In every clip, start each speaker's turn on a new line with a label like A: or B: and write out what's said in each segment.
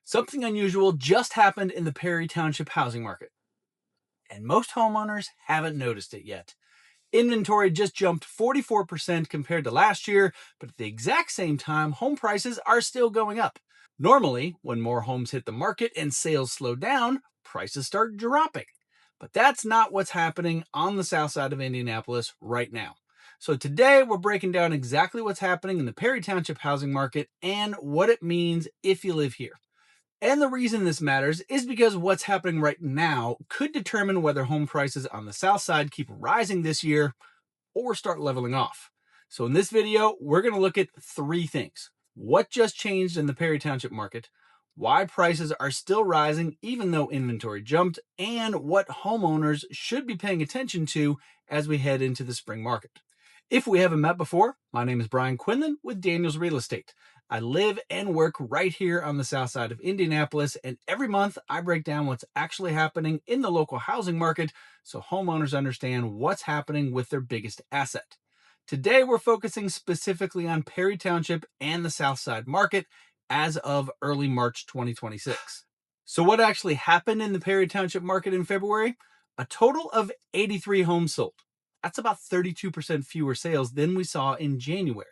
A: Something unusual just happened in the Perry Township housing market, and most homeowners haven't noticed it yet. Inventory just jumped 44% compared to last year, but at the exact same time, home prices are still going up. Normally, when more homes hit the market and sales slow down, prices start dropping. But that's not what's happening on the south side of Indianapolis right now. So today, we're breaking down exactly what's happening in the Perry Township housing market and what it means if you live here. And the reason this matters is because what's happening right now could determine whether home prices on the south side keep rising this year or start leveling off. So in this video, we're going to look at three things. What just changed in the Perry Township market, why prices are still rising even though inventory jumped, and what homeowners should be paying attention to as we head into the spring market. If we haven't met before, my name is Brian Quinlan with Daniels Real Estate. I live and work right here on the south side of Indianapolis, and every month I break down what's actually happening in the local housing market so homeowners understand what's happening with their biggest asset. Today we're focusing specifically on Perry Township and the south side market as of early March 2026. So what actually happened in the Perry Township market in February? A total of 83 homes sold. That's about 32% fewer sales than we saw in January.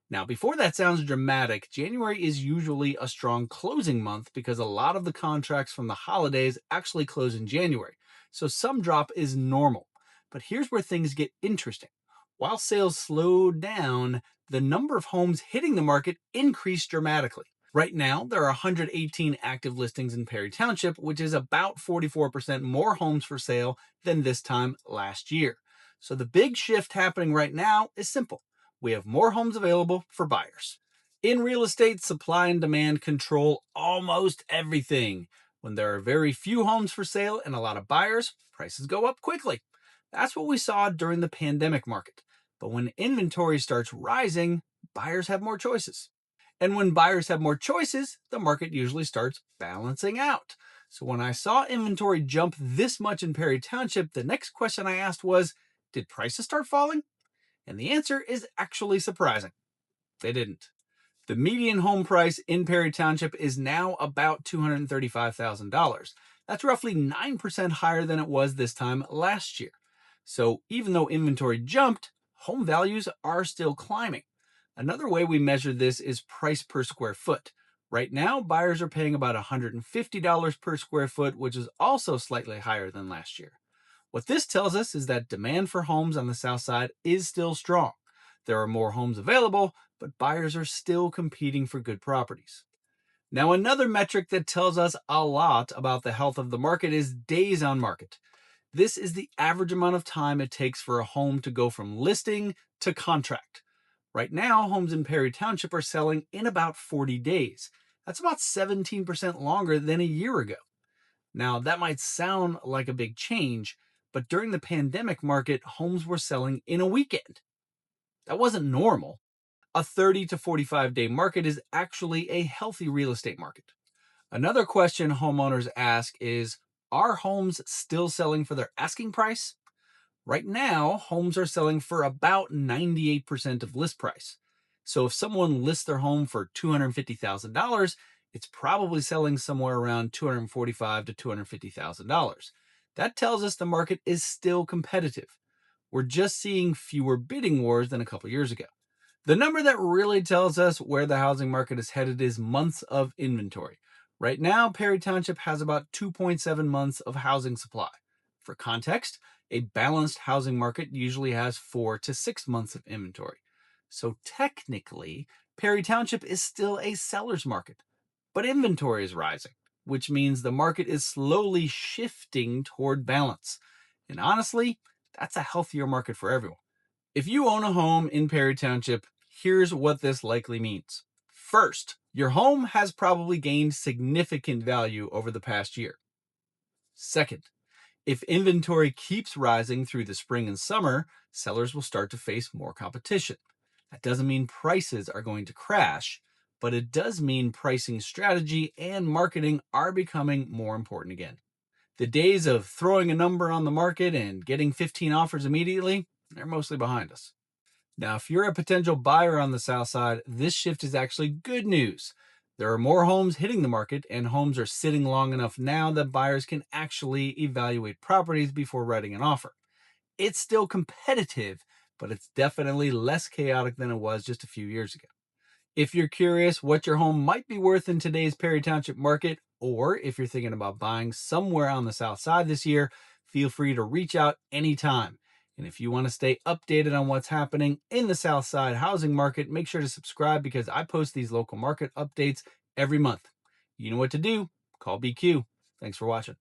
A: Now, before that sounds dramatic, January is usually a strong closing month because a lot of the contracts from the holidays actually close in January. So some drop is normal. But here's where things get interesting. While sales slowed down, the number of homes hitting the market increased dramatically. Right now, there are 118 active listings in Perry Township, which is about 44% more homes for sale than this time last year. So the big shift happening right now is simple. We have more homes available for buyers. In real estate, supply and demand control almost everything. When there are very few homes for sale and a lot of buyers, prices go up quickly. That's what we saw during the pandemic market. But when inventory starts rising, buyers have more choices. And when buyers have more choices, the market usually starts balancing out. So when I saw inventory jump this much in Perry Township, the next question I asked was, did prices start falling? And the answer is actually surprising. They didn't. The median home price in Perry Township is now about $235,000. That's roughly 9% higher than it was this time last year. So even though inventory jumped, home values are still climbing. Another way we measure this is price per square foot. Right now, buyers are paying about $150 per square foot, which is also slightly higher than last year. What this tells us is that demand for homes on the south side is still strong. There are more homes available, but buyers are still competing for good properties. Now, another metric that tells us a lot about the health of the market is days on market. This is the average amount of time it takes for a home to go from listing to contract. Right now, homes in Perry Township are selling in about 40 days. That's about 17% longer than a year ago. Now, that might sound like a big change, but during the pandemic market, homes were selling in a weekend. That wasn't normal. A 30 to 45 day market is actually a healthy real estate market. Another question homeowners ask is, are homes still selling for their asking price? Right now, homes are selling for about 98% of list price. So if someone lists their home for $250,000, it's probably selling somewhere around $245,000 to $250,000. That tells us the market is still competitive. We're just seeing fewer bidding wars than a couple years ago. The number that really tells us where the housing market is headed is months of inventory. Right now, Perry Township has about 2.7 months of housing supply. For context, a balanced housing market usually has 4 to 6 months of inventory. So technically, Perry Township is still a seller's market, but inventory is rising, which means the market is slowly shifting toward balance. And honestly, that's a healthier market for everyone. If you own a home in Perry Township, here's what this likely means. First, your home has probably gained significant value over the past year. Second, if inventory keeps rising through the spring and summer, sellers will start to face more competition. That doesn't mean prices are going to crash, but it does mean pricing strategy and marketing are becoming more important again. The days of throwing a number on the market and getting 15 offers immediately, they're mostly behind us. Now, if you're a potential buyer on the south side, this shift is actually good news. There are more homes hitting the market, and homes are sitting long enough now that buyers can actually evaluate properties before writing an offer. It's still competitive, but it's definitely less chaotic than it was just a few years ago. If you're curious what your home might be worth in today's Perry Township market, or if you're thinking about buying somewhere on the South Side this year, feel free to reach out anytime. And if you want to stay updated on what's happening in the South Side housing market, make sure to subscribe because I post these local market updates every month. You know what to do. Call BQ. Thanks for watching.